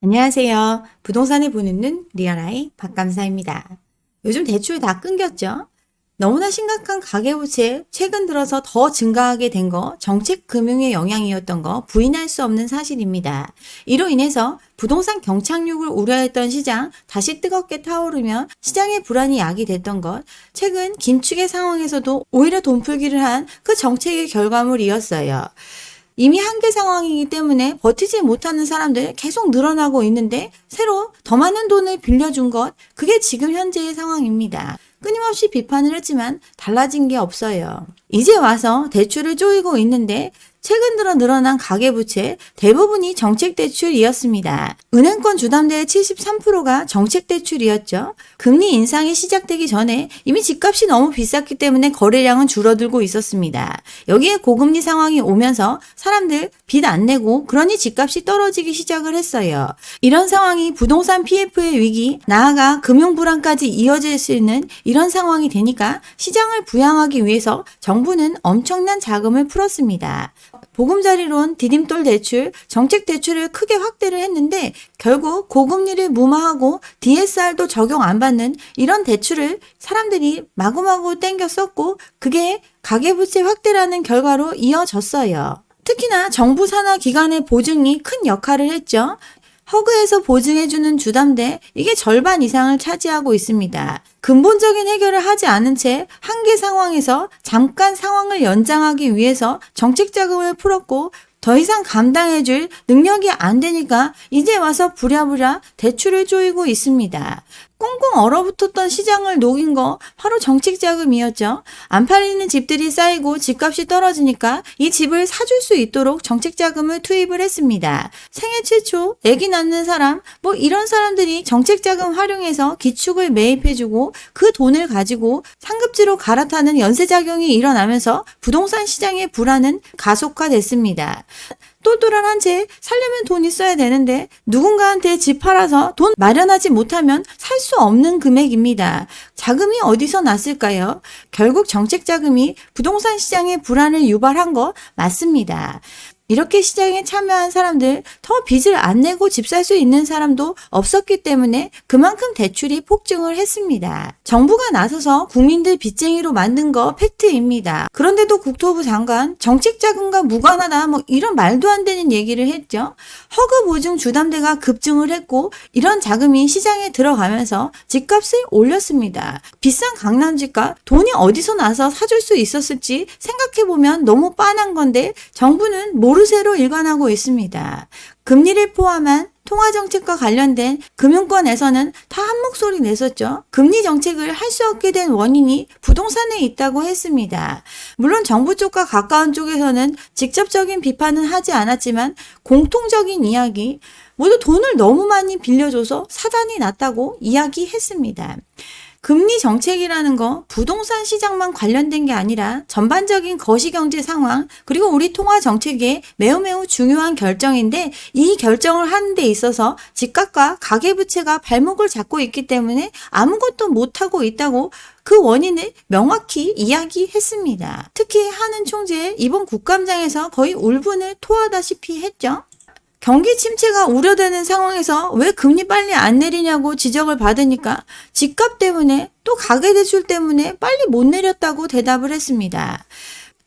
안녕하세요. 부동산에 보는 눈 리얼아이 박감사입니다. 요즘 대출 다 끊겼죠? 너무나 심각한 가계부채 최근 들어서 더 증가하게 된 거 정책 금융의 영향이었던 거 부인할 수 없는 사실입니다. 이로 인해서 부동산 경착륙을 우려했던 시장 다시 뜨겁게 타오르며 시장의 불안이 야기됐던 것 최근 긴축의 상황에서도 오히려 돈풀기를 한 그 정책의 결과물이었어요. 이미 한계 상황이기 때문에 버티지 못하는 사람들 계속 늘어나고 있는데 새로 더 많은 돈을 빌려준 것, 그게 지금 현재의 상황입니다. 끊임없이 비판을 했지만 달라진 게 없어요. 이제 와서 대출을 쪼이고 있는데 최근 들어 늘어난 가계부채 대부분이 정책대출이었습니다. 은행권 주담대의 73%가 정책대출이었죠. 금리 인상이 시작되기 전에 이미 집값이 너무 비쌌기 때문에 거래량은 줄어들고 있었습니다. 여기에 고금리 상황이 오면서 사람들 빚 안 내고 그러니 집값이 떨어지기 시작을 했어요. 이런 상황이 부동산 PF의 위기, 나아가 금융불안까지 이어질 수 있는 이런 상황이 되니까 시장을 부양하기 위해서 정부는 엄청난 자금을 풀었습니다. 보금자리론, 디딤돌 대출, 정책 대출을 크게 확대를 했는데 결국 고금리를 무마하고 DSR도 적용 안 받는 이런 대출을 사람들이 마구마구 땡겨 썼고 그게 가계부채 확대라는 결과로 이어졌어요. 특히나 정부 산하 기관의 보증이 큰 역할을 했죠. 허그에서 보증해주는 주담대, 이게 절반 이상을 차지하고 있습니다. 근본적인 해결을 하지 않은 채 한계 상황에서 잠깐 상황을 연장하기 위해서 정책 자금을 풀었고 더 이상 감당해줄 능력이 안 되니까 이제 와서 부랴부랴 대출을 조이고 있습니다. 꽁꽁 얼어붙었던 시장을 녹인 거 바로 정책 자금이었죠. 안 팔리는 집들이 쌓이고 집값이 떨어지니까 이 집을 사줄 수 있도록 정책 자금을 투입을 했습니다. 생애 최초 아기 낳는 사람, 이런 사람들이 정책 자금 활용해서 기축을 매입해주고 그 돈을 가지고 상급지로 갈아타는 연쇄작용이 일어나면서 부동산 시장의 불안은 가속화됐습니다. 똘똘한 한 채 살려면 돈 있어야 되는데 누군가한테 집 팔아서 돈 마련하지 못하면 살 수 없는 금액입니다. 자금이 어디서 났을까요? 결국 정책 자금이 부동산 시장의 불안을 유발한 거 맞습니다. 이렇게 시장에 참여한 사람들, 더 빚을 안 내고 집 살 수 있는 사람도 없었기 때문에 그만큼 대출이 폭증을 했습니다. 정부가 나서서 국민들 빚쟁이로 만든 거 팩트입니다. 그런데도 국토부 장관 정책자금과 무관하다 이런 말도 안 되는 얘기를 했죠. 허그 보증 주담대가 급증을 했고 이런 자금이 시장에 들어가면서 집값을 올렸습니다. 비싼 강남 집값 돈이 어디서 나서 사줄 수 있었을지 생각해보면 너무 빤한 건데 정부는 모르쇠로 일관하고 있습니다. 금리를 포함한 통화정책과 관련된 금융권에서는 다 한 목소리 냈었죠. 금리 정책을 할 수 없게 된 원인이 부동산에 있다고 했습니다. 물론 정부 쪽과 가까운 쪽에서는 직접적인 비판은 하지 않았지만 공통적인 이야기, 모두 돈을 너무 많이 빌려줘서 사단이 났다고 이야기했습니다. 금리 정책이라는 거 부동산 시장만 관련된 게 아니라 전반적인 거시경제 상황 그리고 우리 통화 정책에 매우 중요한 결정인데 이 결정을 하는 데 있어서 집값과 가계부채가 발목을 잡고 있기 때문에 아무것도 못하고 있다고 그 원인을 명확히 이야기했습니다. 특히 한은 총재 이번 국감장에서 거의 울분을 토하다시피 했죠. 경기 침체가 우려되는 상황에서 왜 금리 빨리 안 내리냐고 지적을 받으니까 집값 때문에 또 가계대출 때문에 빨리 못 내렸다고 대답을 했습니다.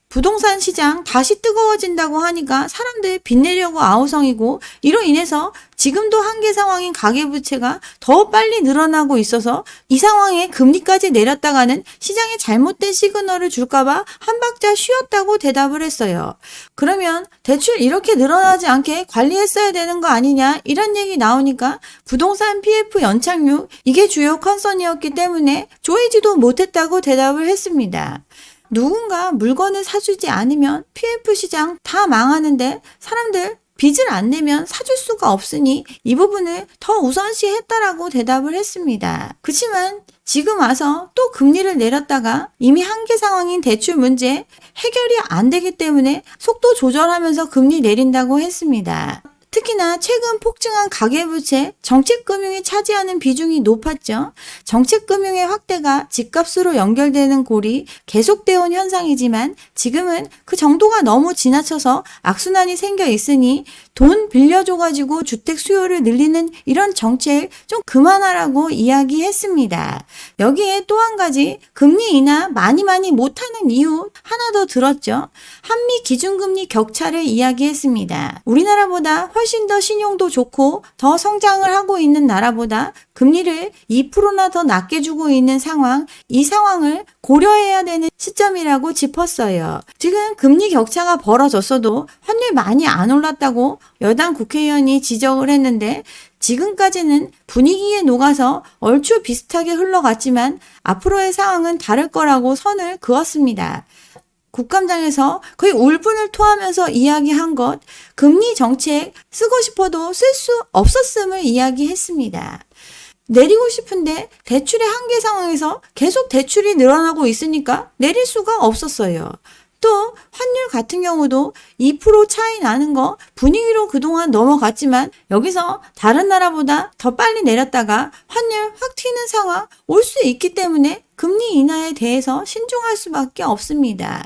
부동산 시장 다시 뜨거워진다고 하니까 사람들 빚 내려고 아우성이고 이로 인해서 지금도 한계 상황인 가계부채가 더 빨리 늘어나고 있어서 이 상황에 금리까지 내렸다가는 시장에 잘못된 시그널을 줄까봐 한 박자 쉬었다고 대답을 했어요. 그러면 대출 이렇게 늘어나지 않게 관리했어야 되는 거 아니냐 이런 얘기 나오니까 부동산 PF 연착륙 이게 주요 컨선이었기 때문에 조이지도 못했다고 대답을 했습니다. 누군가 물건을 사주지 않으면 PF 시장 다 망하는데 사람들 빚을 안 내면 사줄 수가 없으니 이 부분을 더 우선시했다라고 대답을 했습니다. 그렇지만 지금 와서 또 금리를 내렸다가 이미 한계 상황인 대출 문제 해결이 안 되기 때문에 속도 조절하면서 금리 내린다고 했습니다. 특히나 최근 폭증한 가계부채, 정책금융이 차지하는 비중이 높았죠. 정책금융의 확대가 집값으로 연결되는 꼴이 계속되어 온 현상이지만 지금은 그 정도가 너무 지나쳐서 악순환이 생겨 있으니 돈 빌려줘가지고 주택 수요를 늘리는 이런 정책 좀 그만하라고 이야기했습니다. 여기에 또 한 가지 금리 인하 많이 못하는 이유 하나 더 들었죠. 한미 기준금리 격차를 이야기했습니다. 우리나라보다 훨씬 더 신용도 좋고 더 성장을 하고 있는 나라보다 금리를 2%나 더 낮게 주고 있는 상황, 이 상황을 고려해야 되는 시점이라고 짚었어요. 지금 금리 격차가 벌어졌어도 환율 많이 안 올랐다고 여당 국회의원이 지적을 했는데 지금까지는 분위기에 녹아서 얼추 비슷하게 흘러갔지만 앞으로의 상황은 다를 거라고 선을 그었습니다. 국감장에서 거의 울분을 토하면서 이야기한 것, 금리 정책 쓰고 싶어도 쓸 수 없었음을 이야기했습니다. 내리고 싶은데 대출의 한계 상황에서 계속 대출이 늘어나고 있으니까 내릴 수가 없었어요. 또 환율 같은 경우도 2% 차이 나는 거 분위기로 그동안 넘어갔지만 여기서 다른 나라보다 더 빨리 내렸다가 환율 확 튀는 상황 올 수 있기 때문에 금리 인하에 대해서 신중할 수밖에 없습니다.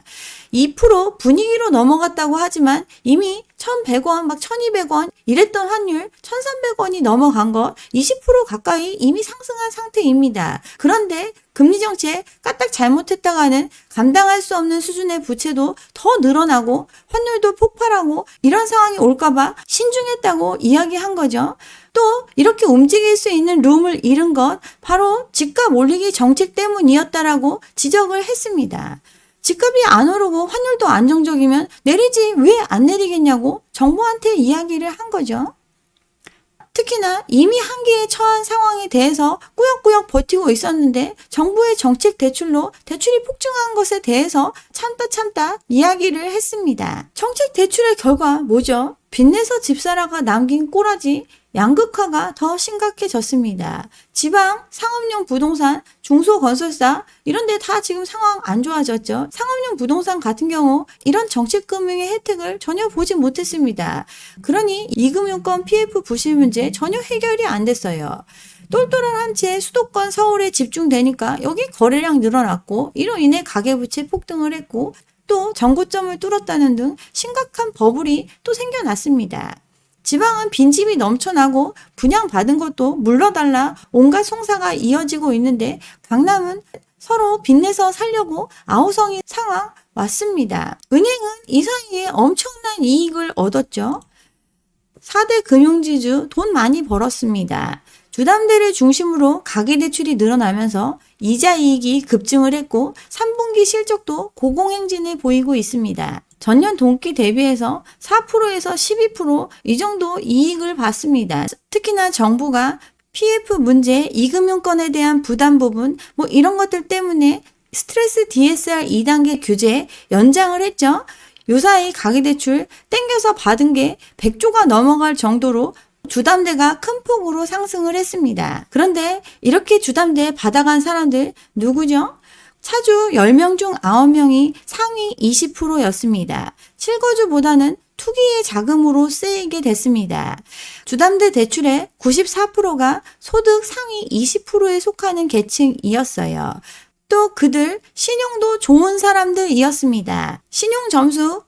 2% 분위기로 넘어갔다고 하지만 이미 1,100원, 막 1,200원 이랬던 환율 1,300원이 넘어간 거 20% 가까이 이미 상승한 상태입니다. 그런데 금리 정책 까딱 잘못했다가는 감당할 수 없는 수준의 부채도 더 늘어나고 환율도 폭발하고 이런 상황이 올까봐 신중했다고 이야기한 거죠. 또 이렇게 움직일 수 있는 룸을 잃은 것 바로 집값 올리기 정책 때문이었다라고 지적을 했습니다. 집값이 안 오르고 환율도 안정적이면 내리지 왜 안 내리겠냐고 정부한테 이야기를 한 거죠. 특히나 이미 한계에 처한 상황에 대해서 꾸역꾸역 버티고 있었는데 정부의 정책 대출로 대출이 폭증한 것에 대해서 참다 이야기를 했습니다. 정책 대출의 결과 뭐죠? 빚내서 집사라가 남긴 꼬라지 양극화가 더 심각해졌습니다. 지방, 상업용 부동산, 중소건설사 이런 데 다 지금 상황 안 좋아졌죠. 상업용 부동산 같은 경우 이런 정책금융의 혜택을 전혀 보지 못했습니다. 그러니 이금융권 PF 부실 문제 전혀 해결이 안 됐어요. 똘똘한 한 채 수도권 서울에 집중되니까 여기 거래량 늘어났고 이로 인해 가계부채 폭등을 했고 또 정고점을 뚫었다는 등 심각한 버블이 또 생겨났습니다. 지방은 빈집이 넘쳐나고 분양받은 것도 물러달라 온갖 송사가 이어지고 있는데 강남은 서로 빚내서 살려고 아우성인 상황 왔습니다. 은행은 이 사이에 엄청난 이익을 얻었죠. 4대 금융지주 돈 많이 벌었습니다. 주담대를 중심으로 가계대출이 늘어나면서 이자 이익이 급증을 했고 3분기 실적도 고공행진을 보이고 있습니다. 전년 동기 대비해서 4%에서 12% 이 정도 이익을 받습니다. 특히나 정부가 PF 문제, 이금융권에 대한 부담 부분 이런 것들 때문에 스트레스 DSR 2단계 규제 연장을 했죠. 요사이 가계대출 땡겨서 받은 게 100조가 넘어갈 정도로 주담대가 큰 폭으로 상승을 했습니다. 그런데 이렇게 주담대 받아간 사람들 누구죠? 차주 10명 중 9명이 상위 20%였습니다. 실거주보다는 투기의 자금으로 쓰이게 됐습니다. 주담대 대출의 94%가 소득 상위 20%에 속하는 계층이었어요. 또 그들 신용도 좋은 사람들이었습니다. 신용 점수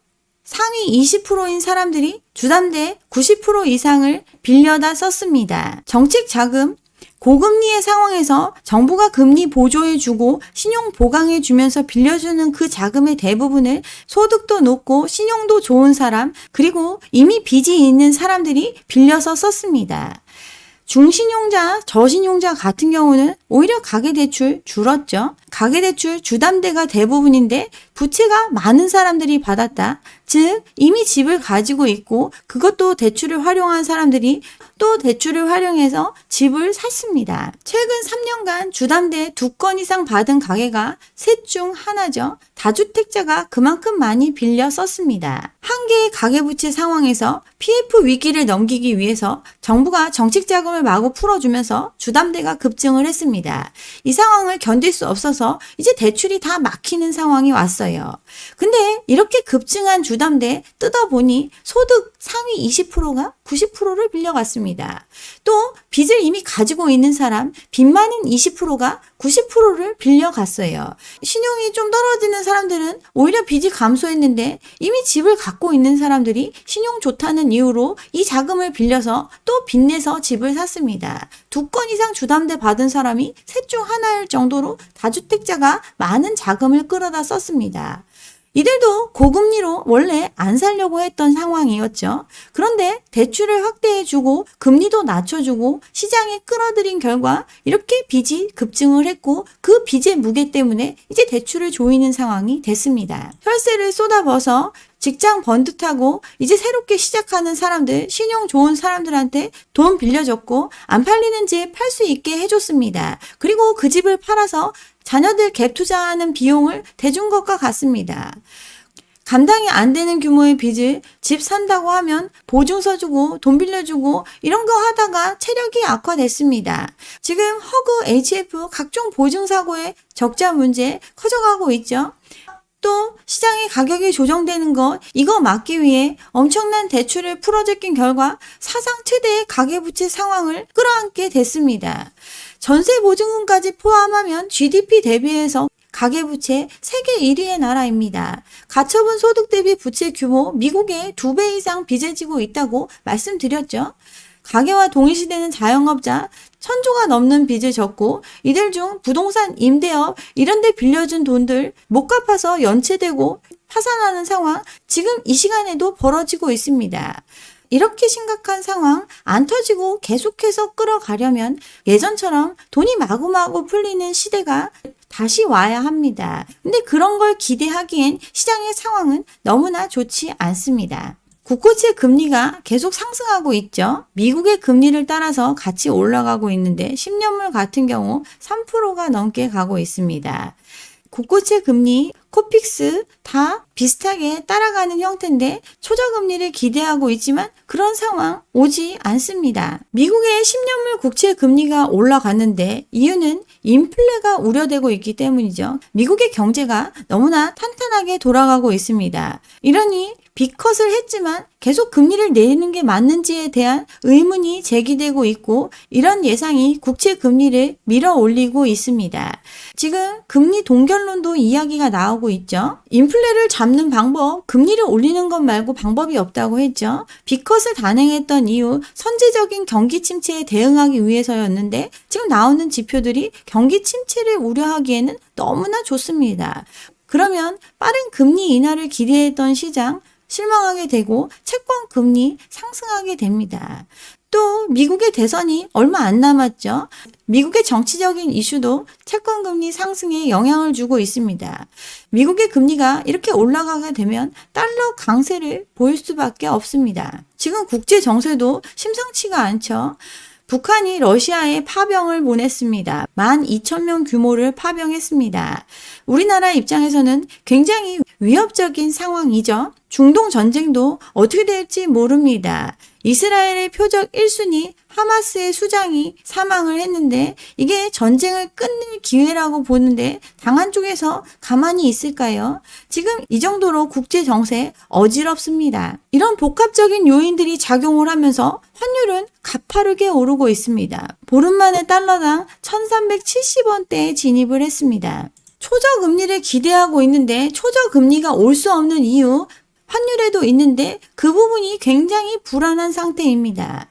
상위 20%인 사람들이 주담대 90% 이상을 빌려다 썼습니다. 정책 자금, 고금리의 상황에서 정부가 금리 보조해주고 신용 보강해주면서 빌려주는 그 자금의 대부분을 소득도 높고 신용도 좋은 사람 그리고 이미 빚이 있는 사람들이 빌려서 썼습니다. 중신용자, 저신용자 같은 경우는 오히려 가계대출 줄었죠. 가계대출 주담대가 대부분인데 부채가 많은 사람들이 받았다. 즉 이미 집을 가지고 있고 그것도 대출을 활용한 사람들이 또 대출을 활용해서 집을 샀습니다. 최근 3년간 주담대 2건 이상 받은 가계가 셋 중 하나죠. 다주택자가 그만큼 많이 빌려 썼습니다. 한계의 가계부채 상황에서 PF 위기를 넘기기 위해서 정부가 정책 자금을 마구 풀어주면서 주담대가 급증을 했습니다. 이 상황을 견딜 수 없어서 이제 대출이 다 막히는 상황이 왔어요. 근데 이렇게 급증한 주담대 주담대 뜯어보니 소득 상위 20%가 90%를 빌려갔습니다. 또 빚을 이미 가지고 있는 사람, 빚 많은 20%가 90%를 빌려갔어요. 신용이 좀 떨어지는 사람들은 오히려 빚이 감소했는데 이미 집을 갖고 있는 사람들이 신용 좋다는 이유로 이 자금을 빌려서 또 빚내서 집을 샀습니다. 2건 이상 주담대 받은 사람이 셋 중 하나일 정도로 다주택자가 많은 자금을 끌어다 썼습니다. 이들도 고금리로 원래 안 살려고 했던 상황이었죠. 그런데 대출을 확대해주고 금리도 낮춰주고 시장에 끌어들인 결과 이렇게 빚이 급증을 했고 그 빚의 무게 때문에 이제 대출을 조이는 상황이 됐습니다. 혈세를 쏟아부어서 직장 번듯하고 이제 새롭게 시작하는 사람들, 신용 좋은 사람들한테 돈 빌려줬고 안 팔리는 집 팔 수 있게 해줬습니다. 그리고 그 집을 팔아서 자녀들 갭 투자하는 비용을 대준 것과 같습니다. 감당이 안 되는 규모의 빚을 집 산다고 하면 보증서 주고 돈 빌려주고 이런 거 하다가 체력이 악화됐습니다. 지금 허그, HF 각종 보증사고의 적자 문제 커져가고 있죠. 또 시장의 가격이 조정되는 것 이거 막기 위해 엄청난 대출을 풀어제낀 결과 사상 최대의 가계부채 상황을 끌어안게 됐습니다. 전세 보증금까지 포함하면 GDP 대비해서 가계부채 세계 1위의 나라입니다. 가처분 소득 대비 부채 규모 미국의 2배 이상 빚을 지고 있다고 말씀드렸죠. 가계와 동일시되는 자영업자 1,000조가 넘는 빚을 졌고 이들 중 부동산 임대업 이런 데 빌려준 돈들 못 갚아서 연체되고 파산하는 상황 지금 이 시간에도 벌어지고 있습니다. 이렇게 심각한 상황 안 터지고 계속해서 끌어가려면 예전처럼 돈이 마구마구 풀리는 시대가 다시 와야 합니다. 근데 그런 걸 기대하기엔 시장의 상황은 너무나 좋지 않습니다. 국고채 금리가 계속 상승하고 있죠. 미국의 금리를 따라서 같이 올라가고 있는데 10년물 같은 경우 3%가 넘게 가고 있습니다. 국고채 금리, 코픽스 다 비슷하게 따라가는 형태인데 초저금리를 기대하고 있지만 그런 상황 오지 않습니다. 미국의 10년물 국채 금리가 올라갔는데 이유는 인플레가 우려되고 있기 때문이죠. 미국의 경제가 너무나 탄탄하게 돌아가고 있습니다. 이러니 빅컷을 했지만 계속 금리를 내리는 게 맞는지에 대한 의문이 제기되고 있고 이런 예상이 국채 금리를 밀어 올리고 있습니다. 지금 금리 동결론도 이야기가 나오고 있죠. 인플레를 잡는 방법, 금리를 올리는 것 말고 방법이 없다고 했죠. 빅컷을 단행했던 이유, 선제적인 경기 침체에 대응하기 위해서였는데 지금 나오는 지표들이 경기 침체를 우려하기에는 너무나 좋습니다. 그러면 빠른 금리 인하를 기대했던 시장, 실망하게 되고 채권 금리 상승하게 됩니다. 또 미국의 대선이 얼마 안 남았죠. 미국의 정치적인 이슈도 채권 금리 상승에 영향을 주고 있습니다. 미국의 금리가 이렇게 올라가게 되면 달러 강세를 보일 수밖에 없습니다. 지금 국제 정세도 심상치가 않죠. 북한이 러시아에 파병을 보냈습니다. 12,000명 규모를 파병했습니다. 우리나라 입장에서는 굉장히 위협적인 상황이죠. 중동 전쟁도 어떻게 될지 모릅니다. 이스라엘의 표적 1순위 하마스의 수장이 사망을 했는데 이게 전쟁을 끝낼 기회라고 보는데 당한 쪽에서 가만히 있을까요? 지금 이 정도로 국제 정세 어지럽습니다. 이런 복합적인 요인들이 작용을 하면서 환율은 가파르게 오르고 있습니다. 보름 만에 달러당 1,370원대에 진입을 했습니다. 초저금리를 기대하고 있는데 초저금리가 올 수 없는 이유 환율에도 있는데 그 부분이 굉장히 불안한 상태입니다.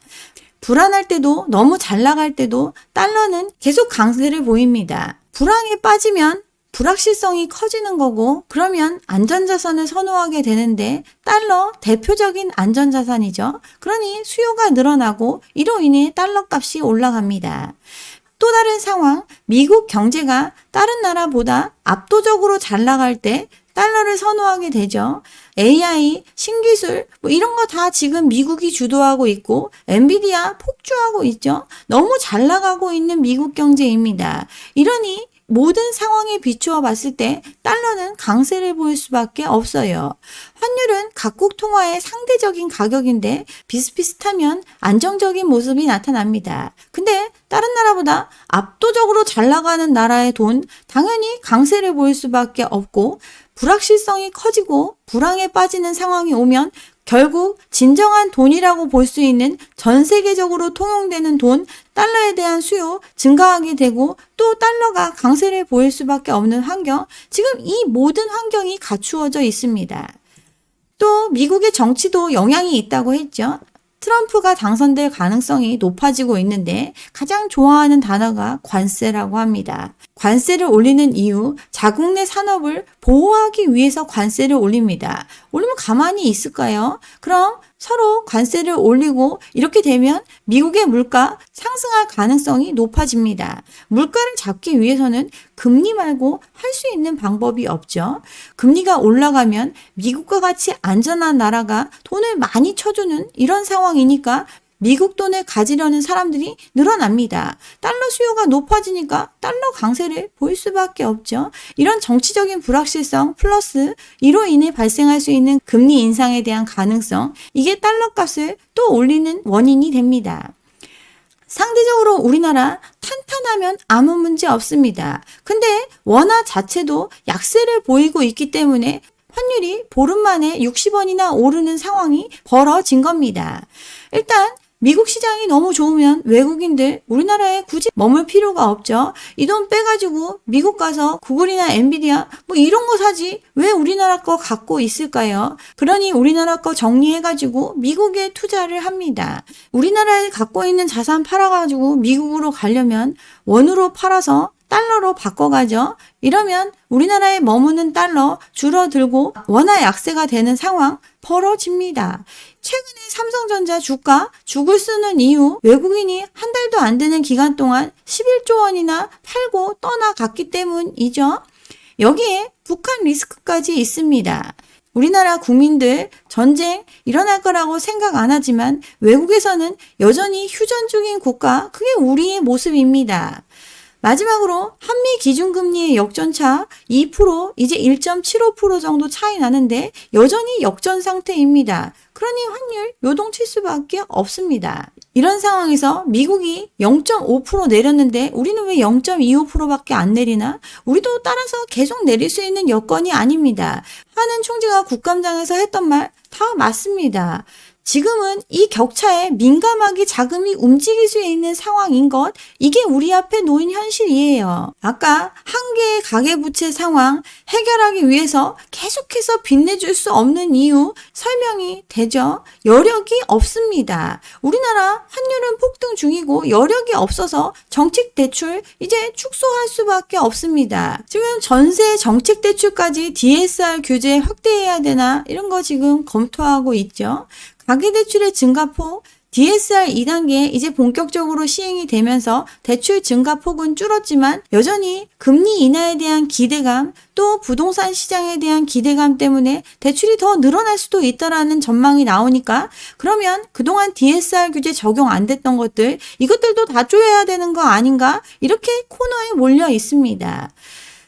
불안할 때도 너무 잘 나갈 때도 달러는 계속 강세를 보입니다. 불황에 빠지면 불확실성이 커지는 거고 그러면 안전자산을 선호하게 되는데 달러 대표적인 안전자산이죠. 그러니 수요가 늘어나고 이로 인해 달러 값이 올라갑니다. 또 다른 상황, 미국 경제가 다른 나라보다 압도적으로 잘 나갈 때 달러를 선호하게 되죠. AI, 신기술 이런 거 다 지금 미국이 주도하고 있고 엔비디아 폭주하고 있죠. 너무 잘 나가고 있는 미국 경제입니다. 이러니 모든 상황에 비추어 봤을 때 달러는 강세를 보일 수밖에 없어요. 환율은 각국 통화의 상대적인 가격인데 비슷비슷하면 안정적인 모습이 나타납니다. 근데 다른 나라보다 압도적으로 잘 나가는 나라의 돈 당연히 강세를 보일 수밖에 없고 불확실성이 커지고 불황에 빠지는 상황이 오면 결국 진정한 돈이라고 볼 수 있는 전 세계적으로 통용되는 돈, 달러에 대한 수요 증가하게 되고 또 달러가 강세를 보일 수밖에 없는 환경, 지금 이 모든 환경이 갖추어져 있습니다. 또 미국의 정치도 영향이 있다고 했죠. 트럼프가 당선될 가능성이 높아지고 있는데 가장 좋아하는 단어가 관세라고 합니다. 관세를 올리는 이유, 자국 내 산업을 보호하기 위해서 관세를 올립니다. 올리면 가만히 있을까요? 그럼 서로 관세를 올리고 이렇게 되면 미국의 물가 상승할 가능성이 높아집니다. 물가를 잡기 위해서는 금리 말고 할 수 있는 방법이 없죠. 금리가 올라가면 미국과 같이 안전한 나라가 돈을 많이 쳐주는 이런 상황이니까 미국 돈을 가지려는 사람들이 늘어납니다. 달러 수요가 높아지니까 달러 강세를 보일 수밖에 없죠. 이런 정치적인 불확실성 플러스 이로 인해 발생할 수 있는 금리 인상에 대한 가능성, 이게 달러 값을 또 올리는 원인이 됩니다. 상대적으로 우리나라 탄탄하면 아무 문제 없습니다. 근데 원화 자체도 약세를 보이고 있기 때문에 환율이 보름 만에 60원이나 오르는 상황이 벌어진 겁니다. 일단 미국 시장이 너무 좋으면 외국인들 우리나라에 굳이 머물 필요가 없죠. 이 돈 빼가지고 미국 가서 구글이나 엔비디아 뭐 이런 거 사지 왜 우리나라 거 갖고 있을까요? 그러니 우리나라 거 정리해가지고 미국에 투자를 합니다. 우리나라에 갖고 있는 자산 팔아가지고 미국으로 가려면 원으로 팔아서 달러로 바꿔가죠. 이러면 우리나라에 머무는 달러 줄어들고 원화 약세가 되는 상황 벌어집니다. 최근에 삼성전자 주가 죽을 쓰는 이유, 외국인이 한 달도 안 되는 기간 동안 11조 원이나 팔고 떠나갔기 때문이죠. 여기에 북한 리스크까지 있습니다. 우리나라 국민들 전쟁 일어날 거라고 생각 안 하지만 외국에서는 여전히 휴전 중인 국가, 그게 우리의 모습입니다. 마지막으로 한미 기준금리의 역전차 2%, 이제 1.75% 정도 차이 나는데 여전히 역전 상태입니다. 그러니 환율 요동칠 수밖에 없습니다. 이런 상황에서 미국이 0.5% 내렸는데 우리는 왜 0.25%밖에 안 내리나? 우리도 따라서 계속 내릴 수 있는 여건이 아닙니다. 하는 총재가 국감장에서 했던 말 다 맞습니다. 지금은 이 격차에 민감하게 자금이 움직일 수 있는 상황인 것, 이게 우리 앞에 놓인 현실이에요. 아까 한 개의 가계부채 상황 해결하기 위해서 계속해서 빚내줄 수 없는 이유 설명이 되죠. 여력이 없습니다. 우리나라 환율은 폭등 중이고 여력이 없어서 정책대출 이제 축소할 수밖에 없습니다. 지금 전세 정책대출까지 DSR 규제 확대해야 되나 이런 거 지금 검토하고 있죠. 가계대출의 증가폭, DSR 2단계 이제 본격적으로 시행이 되면서 대출 증가폭은 줄었지만 여전히 금리 인하에 대한 기대감, 또 부동산 시장에 대한 기대감 때문에 대출이 더 늘어날 수도 있다라는 전망이 나오니까 그러면 그동안 DSR 규제 적용 안 됐던 것들, 이것들도 다 조여야 되는 거 아닌가? 이렇게 코너에 몰려 있습니다.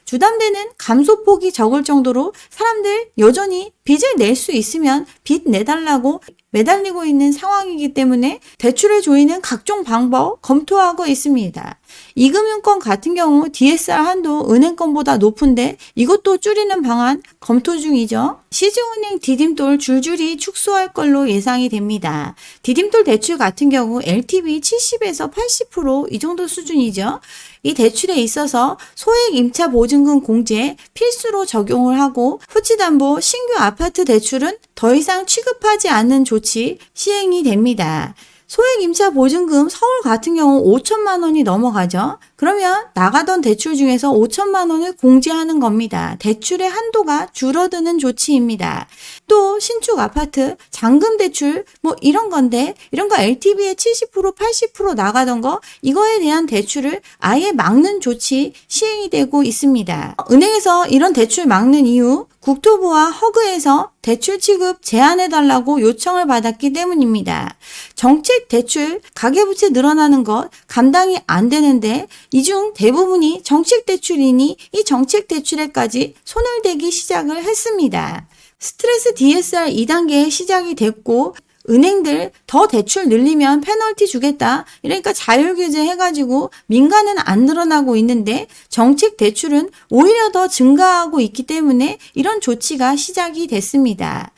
주담대는 감소폭이 적을 정도로 사람들 여전히 빚을 낼 수 있으면 빚 내달라고 매달리고 있는 상황이기 때문에 대출을 조이는 각종 방법 검토하고 있습니다. 이금융권 같은 경우 DSR 한도 은행권보다 높은데 이것도 줄이는 방안 검토 중이죠. 시중은행 디딤돌 줄줄이 축소할 걸로 예상이 됩니다. 디딤돌 대출 같은 경우 LTV 70에서 80% 이 정도 수준이죠. 이 대출에 있어서 소액 임차 보증금 공제 필수로 적용을 하고 후치담보 신규 아파트 대출은 더 이상 취급하지 않는 조치 시행이 됩니다. 소액 임차 보증금 서울 같은 경우 5천만 원이 넘어가죠. 그러면 나가던 대출 중에서 5천만 원을 공제하는 겁니다. 대출의 한도가 줄어드는 조치입니다. 또 신축 아파트 잔금 대출 뭐 이런 건데 이런 거 LTV에 70% 80% 나가던 거 이거에 대한 대출을 아예 막는 조치 시행이 되고 있습니다. 은행에서 이런 대출 막는 이유 국토부와 허그에서 대출 취급 제한해달라고 요청을 받았기 때문입니다. 정책 대출, 가계부채 늘어나는 것 감당이 안 되는데 이 중 대부분이 정책 대출이니 이 정책 대출에까지 손을 대기 시작을 했습니다. 스트레스 DSR 2단계 시작이 됐고 은행들 더 대출 늘리면 페널티 주겠다. 이러니까 자율규제 해가지고 민간은 안 늘어나고 있는데 정책 대출은 오히려 더 증가하고 있기 때문에 이런 조치가 시작이 됐습니다.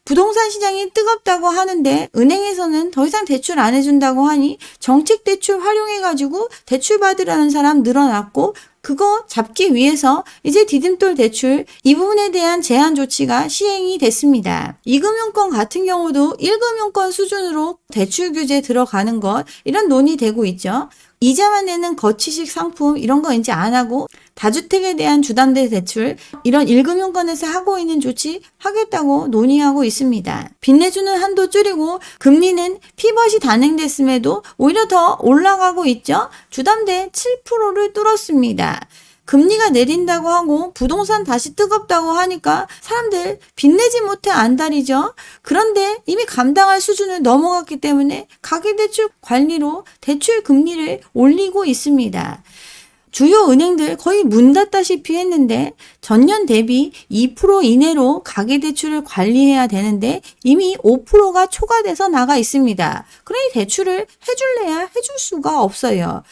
부동산 시장이 뜨겁다고 하는데 은행에서는 더 이상 대출 안 해준다고 하니 정책 대출 활용해가지고 대출 받으라는 사람 늘어났고 그거 잡기 위해서 이제 디딤돌 대출 이 부분에 대한 제한 조치가 시행이 됐습니다. 2금융권 같은 경우도 1금융권 수준으로 대출 규제 들어가는 것 이런 논의되고 있죠. 이자만 내는 거치식 상품 이런 거 이제 안 하고 다주택에 대한 주담대 대출 이런 1금융권에서 하고 있는 조치 하겠다고 논의하고 있습니다. 빚 내주는 한도 줄이고 금리는 피벗이 단행됐음에도 오히려 더 올라가고 있죠. 주담대 7%를 뚫었습니다. 금리가 내린다고 하고 부동산 다시 뜨겁다고 하니까 사람들 빚내지 못해 안달이죠. 그런데 이미 감당할 수준을 넘어갔기 때문에 가계대출 관리로 대출 금리를 올리고 있습니다. 주요 은행들 거의 문 닫다시피 했는데 전년 대비 2% 이내로 가계대출을 관리해야 되는데 이미 5%가 초과돼서 나가 있습니다. 그러니 대출을 해줄래야 해줄 수가 없어요.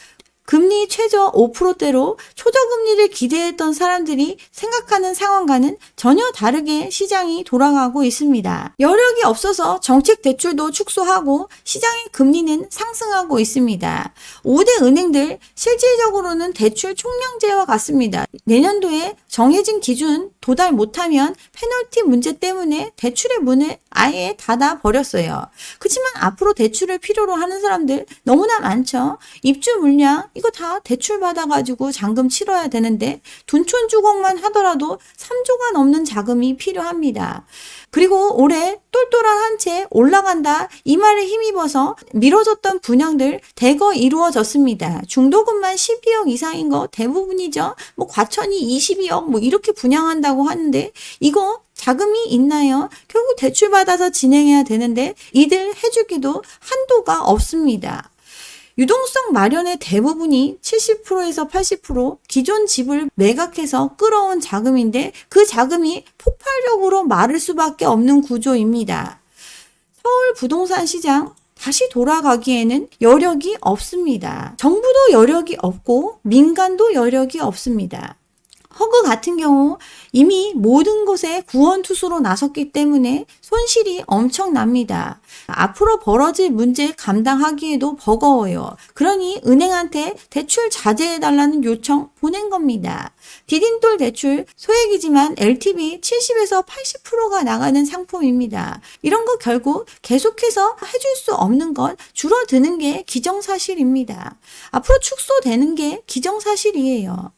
금리 최저 5%대로 초저금리를 기대했던 사람들이 생각하는 상황과는 전혀 다르게 시장이 돌아가고 있습니다. 여력이 없어서 정책 대출도 축소하고 시장의 금리는 상승하고 있습니다. 5대 은행들 실질적으로는 대출 총량제와 같습니다. 내년도에 정해진 기준 도달 못하면 페널티 문제 때문에 대출의 문을 아예 닫아 버렸어요. 그렇지만 앞으로 대출을 필요로 하는 사람들 너무나 많죠. 입주 물량 이거 다 대출 받아가지고 잔금 치러야 되는데 둔촌주공만 하더라도 3조가 넘는 자금이 필요합니다. 그리고 올해 똘똘한 한 채 올라간다 이 말에 힘입어서 미뤄졌던 분양들 대거 이루어졌습니다. 중도금만 12억 이상인 거 대부분이죠. 뭐 과천이 22억 뭐 이렇게 분양한다고 하는데 이거 자금이 있나요? 결국 대출 받아서 진행해야 되는데 이들 해주기도 한도가 없습니다. 유동성 마련의 대부분이 70%에서 80% 기존 집을 매각해서 끌어온 자금인데 그 자금이 폭발적으로 마를 수밖에 없는 구조입니다. 서울 부동산 시장 다시 돌아가기에는 여력이 없습니다. 정부도 여력이 없고 민간도 여력이 없습니다. 허그 같은 경우 이미 모든 곳에 구원투수로 나섰기 때문에 손실이 엄청납니다. 앞으로 벌어질 문제 감당하기에도 버거워요. 그러니 은행한테 대출 자제해달라는 요청 보낸 겁니다. 디딤돌 대출 소액이지만 LTV 70에서 80%가 나가는 상품입니다. 이런 거 결국 계속해서 해줄 수 없는 건 줄어드는 게 기정사실입니다. 앞으로 축소되는 게 기정사실이에요.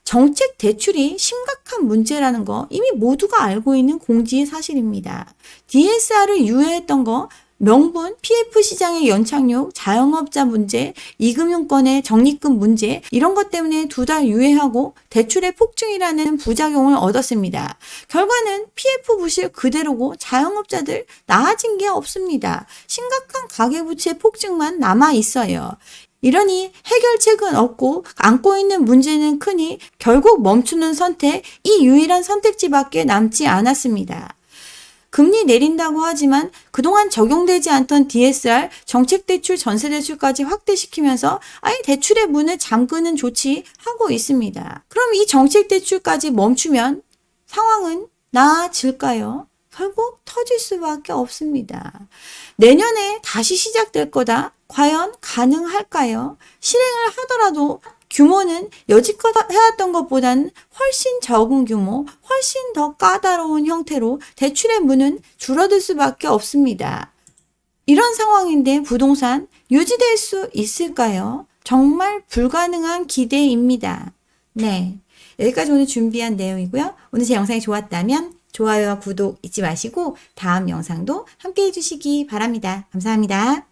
정책 대출이 심각한 문제라는 거 이미 모두가 알고 있는 공지의 사실입니다. DSR을 유예했던 거 명분, PF 시장의 연착륙, 자영업자 문제, 2금융권의 적립금 문제 이런 것 때문에 2달 유예하고 대출의 폭증이라는 부작용을 얻었습니다. 결과는 PF 부실 그대로고 자영업자들 나아진 게 없습니다. 심각한 가계부채 폭증만 남아 있어요. 이러니 해결책은 없고 안고 있는 문제는 크니 결국 멈추는 선택, 이 유일한 선택지밖에 남지 않았습니다. 금리 내린다고 하지만 그동안 적용되지 않던 DSR, 정책대출, 전세대출까지 확대시키면서 아예 대출의 문을 잠그는 조치하고 있습니다. 그럼 이 정책대출까지 멈추면 상황은 나아질까요? 결국 터질 수밖에 없습니다. 내년에 다시 시작될 거다. 과연 가능할까요? 실행을 하더라도 규모는 여지껏 해왔던 것보다는 훨씬 적은 규모, 훨씬 더 까다로운 형태로 대출의 문은 줄어들 수밖에 없습니다. 이런 상황인데 부동산 유지될 수 있을까요? 정말 불가능한 기대입니다. 네, 여기까지 오늘 준비한 내용이고요. 오늘 제 영상이 좋았다면 좋아요와 구독 잊지 마시고 다음 영상도 함께 해주시기 바랍니다. 감사합니다.